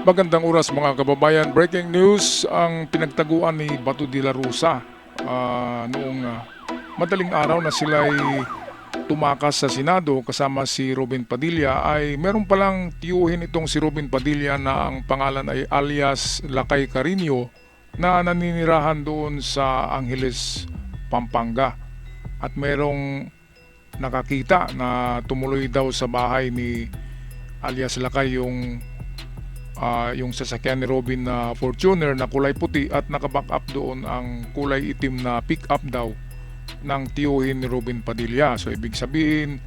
Magandang oras mga kababayan. Breaking news, ang pinagtaguan ni Bato de la Rosa noong madaling araw na sila ay tumakas sa Senado kasama si Robin Padilla ay meron palang tiyuhin itong si Robin Padilla na ang pangalan ay alias Lakay Carino na naninirahan doon sa Angeles, Pampanga. At merong nakakita na tumuloy daw sa bahay ni alias Lakay yung sasakyan ni Robin na Fortuner na kulay puti at nakaback up doon ang kulay itim na pick up daw ng tiyuhin ni Robin Padilla. So ibig sabihin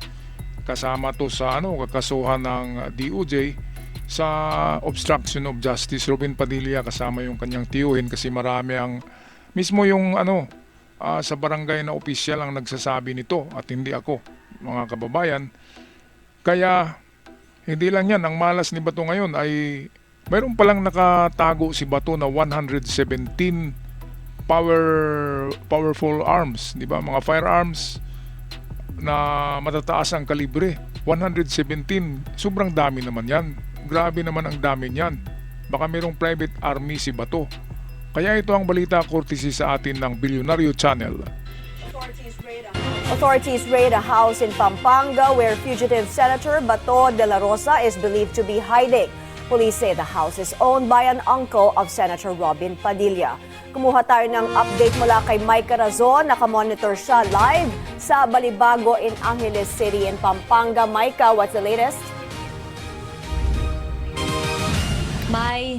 kasama to sa kakasuhan ng DOJ sa obstruction of justice. Robin Padilla kasama yung kanyang tiyuhin kasi marami ang mismo yung sa barangay na opisyal ang nagsasabi nito at hindi ako, mga kababayan. Kaya hindi lang yan, ang malas ni Bato ngayon ay mayroon palang nakatago si Bato na 117 powerful arms, di ba? Mga firearms na matataas ang kalibre. 117, sobrang dami naman yan. Grabe naman ang dami niyan. Baka mayroong private army si Bato. Kaya ito ang balita courtesy sa atin ng Bilyonaryo Channel. Authorities raid a house in Pampanga where fugitive Senator Bato de la Rosa is believed to be hiding. Police say the house is owned by an uncle of Senator Robin Padilla. Kumuha tayo ng update mula kay Mike Corazon. Nakamonitor siya live sa Balibago in Angeles City in Pampanga. Micah, what's the latest?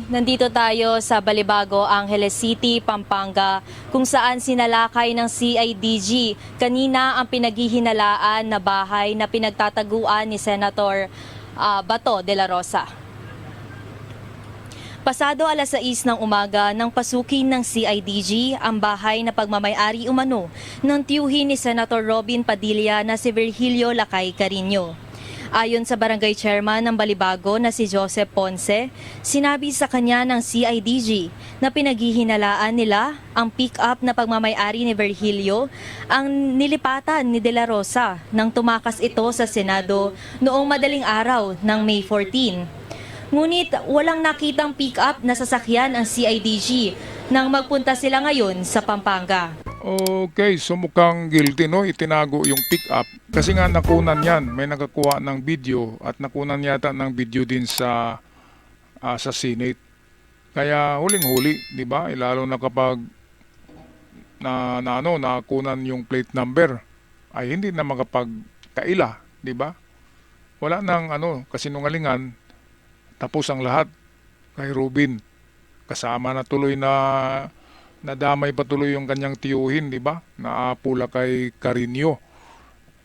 Nandito tayo sa Balibago, Angeles City, Pampanga, kung saan sinalakay ng CIDG kanina ang pinaghihinalaan na bahay na pinagtataguan ni Senator Bato de la Rosa. Pasado alas 6 ng umaga nang pasukin ng CIDG ang bahay na pagmamay-ari umano ng tiyuhin ni Senator Robin Padilla na si Virgilio Lakay Carino. Ayon sa barangay chairman ng Balibago na si Joseph Ponce, sinabi sa kanya ng CIDG na pinaghihinalaan nila ang pick-up na pagmamay-ari ni Virgilio ang nilipatan ni De La Rosa nang tumakas ito sa Senado noong madaling araw ng May 14. Ngunit walang nakitang pick-up na sasakyan ang CIDG nang magpunta sila ngayon sa Pampanga. Okay, so mukhang guilty, no? Itinago yung pick-up. Kasi nga nakunan yan. May nakakuha ng video at nakunan yata ng video din sa Senate. Kaya huling-huli, di ba? Lalo na kapag nakunan yung plate number ay hindi na makapagkaila, di ba? Wala nang kasinungalingan. Tapos ang lahat kay Robin. Kasama na tuloy na nadamay patuloy yung kanyang tiyuhin, di ba? Naapula kay Carino.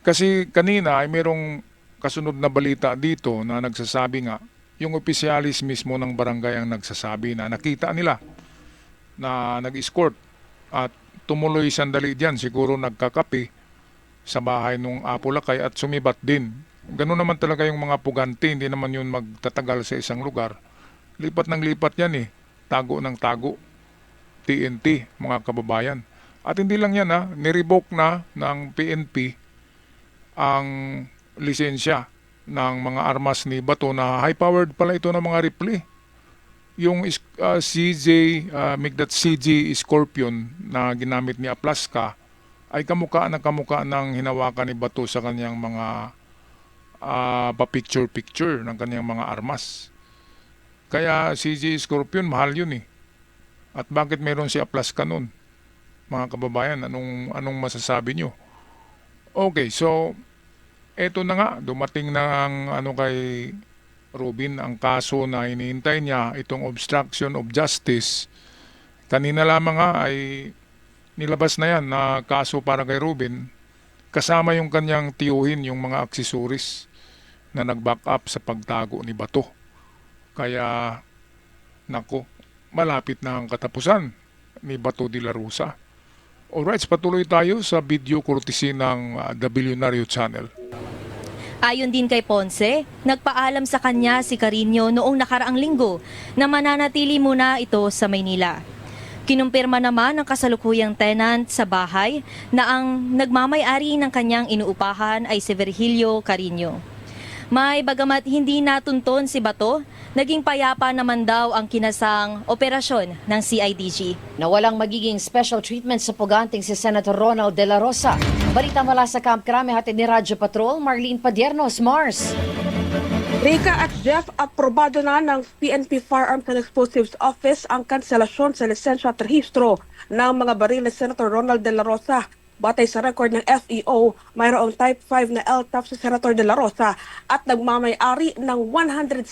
Kasi kanina ay mayroong kasunod na balita dito na nagsasabi nga, yung opisyalis mismo ng barangay ang nagsasabi na nakita nila na nag-escort at tumuloy sandali diyan, siguro nagkakape sa bahay nung Apulakay at sumibat din. Ganun naman talaga yung mga puganti, hindi naman yun magtatagal sa isang lugar. Lipat ng lipat yan tago ng tago. TNT, mga kababayan. At hindi lang yan nirevoke na ng PNP ang lisensya ng mga armas ni Bato na high-powered pala ito ng mga rifle. Yung Migdat CJ Scorpion na ginamit ni Aplaska ay kamukha ng hinawakan ni Bato sa kanyang mga pa-picture-picture ng kanyang mga armas. Kaya CJ Scorpion, mahal yun At bakit meron si Aplaska nun? Mga kababayan, anong masasabi nyo? Okay, so eto na nga, dumating na ang kay Robin, ang kaso na hinihintay niya, itong obstruction of justice. Kanina lamang ay nilabas na yan na kaso para kay Robin, kasama yung kanyang tiyuhin, yung mga aksesoris na nag-back up sa pagtago ni Bato. Kaya, malapit na ang katapusan ni Bato de la Rosa. Alright, patuloy tayo sa video courtesy ng The Bilyonaryo Channel. Ayon din kay Ponce, nagpaalam sa kanya si Carino noong nakaraang linggo na mananatili muna ito sa Maynila. Kinumpirma naman ng kasalukuyang tenant sa bahay na ang nagmamay-ari ng kanyang inuupahan ay si Virgilio Carino. Bagamat hindi natunton si Bato Naging payapa naman daw ang kinasang operasyon ng CIDG. Na walang magiging special treatment sa puganting si Senator Ronald De La Rosa. Balita mula sa Camp Crame, hatid ni Radyo Patrol, Marlene Padiernos, Mars. Rika at Jeff, aprobado na ng PNP Firearms and Explosives Office ang kanselasyon sa lisensya at rehistro ng mga baril ni Senator Ronald De La Rosa. Batay sa record ng FEO, mayroong Type 5 na LTAF si Senator De La Rosa at nagmamay-ari ng 117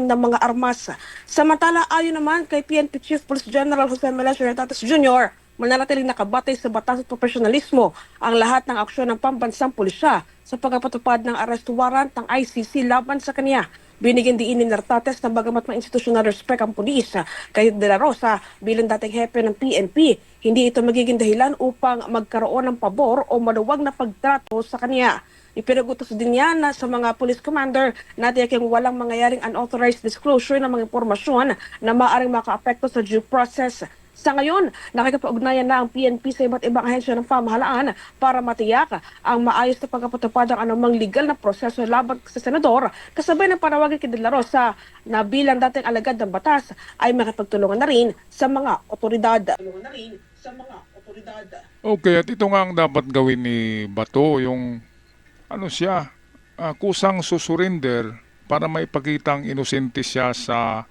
na mga armas. Samantala, ayon naman kay PNP Chief Police General Jose Melencio Tates Jr., mananatiling nakabatay sa batas at profesionalismo ang lahat ng aksyon ng pambansang pulisya sa pagpapatupad ng arrest warrant ng ICC laban sa kanya. Binigyan diin ni Nartates na bagamat may institutional respect ang pulis kay De La Rosa bilang dating hepe ng PNP, hindi ito magiging dahilan upang magkaroon ng pabor o maluwag na pagtrato sa kanya. Ipinagutos din niya na sa mga police commander na tiyaking walang mangyayaring unauthorized disclosure ng mga impormasyon na maaaring makaapekto sa due process. Sa ngayon, nakikipag-ugnayan na ang PNP sa iba't ibang ahensya ng pamahalaan para matiyak ang maayos na pagkapatupad ng anumang legal na proseso laban sa senador, kasabay ng panawagan kay De La Rosa na bilang dating alagad ng batas ay makipagtulungan na rin sa mga otoridad. Okay, at ito nga ang dapat gawin ni Bato, yung kusang susurrender para maipakitang inosente siya sa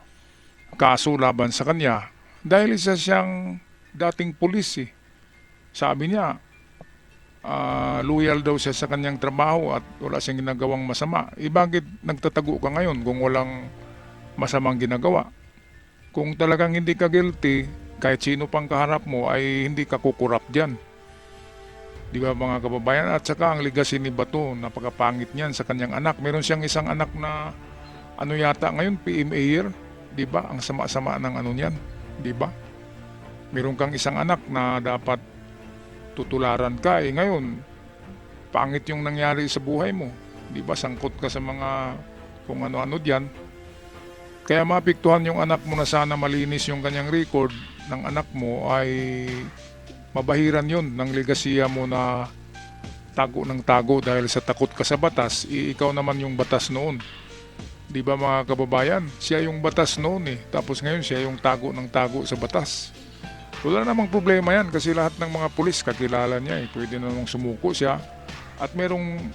kaso laban sa kanya. Dahil isa siyang dating pulis eh. Sabi niya, loyal daw siya sa kanyang trabaho at wala siyang ginagawang masama. Bakit nagtatago ka ngayon kung walang masamang ginagawa? Kung talagang hindi ka guilty, kahit sino pang kaharap mo ay hindi ka kukurap dyan. Di ba mga kababayan? At saka ang legacy ni Bato, napakapangit niyan sa kanyang anak. Meron siyang isang anak na yata ngayon, PMA-er. Di ba? Ang sama-sama ng niyan. Di ba? Meron kang isang anak na dapat tutularan ka. Ngayon, pangit yung nangyari sa buhay mo. Di ba? Sangkot ka sa mga kung ano-ano diyan. Kaya mapiktuhan yung anak mo na sana malinis yung kanyang record ng anak mo ay mabahiran yun ng legasiya mo na tago ng tago dahil sa takot ka sa batas. Ikaw naman yung batas noon. Di ba mga kababayan? Siya yung batas noon eh. Tapos ngayon siya yung tago ng tago sa batas. Wala namang problema yan kasi lahat ng mga pulis kakilala niya eh. Pwede namang sumuko siya. At merong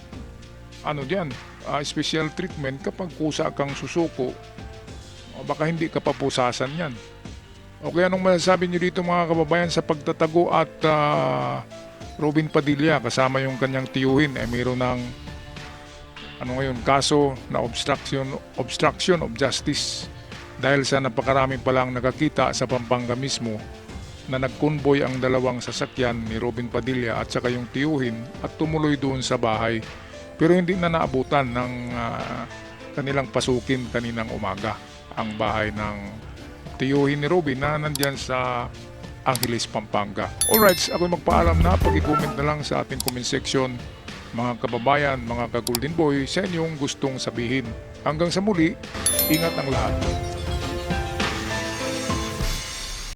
special treatment kapag kusa kang susuko. Baka hindi ka papusasan yan. Okay, anong masasabi niyo dito mga kababayan sa pagtatago at Robin Padilla kasama yung kanyang tiyuhin mayroon ng kaso na obstruction of justice dahil sa napakaraming palang nakakita sa Pampanga mismo na nagkonvoy ang dalawang sasakyan ni Robin Padilla at saka yung tiyuhin at tumuloy doon sa bahay pero hindi na naabutan ng kanilang pasukin kaninang umaga ang bahay ng tiyuhin ni Robin na nandyan sa Angeles, Pampanga. Alright, ako magpaalam na. Pag-i-comment na lang sa ating comment section mga kababayan, mga ka-Golden Boy, sa inyong gustong sabihin. Hanggang sa muli, ingat ang lahat.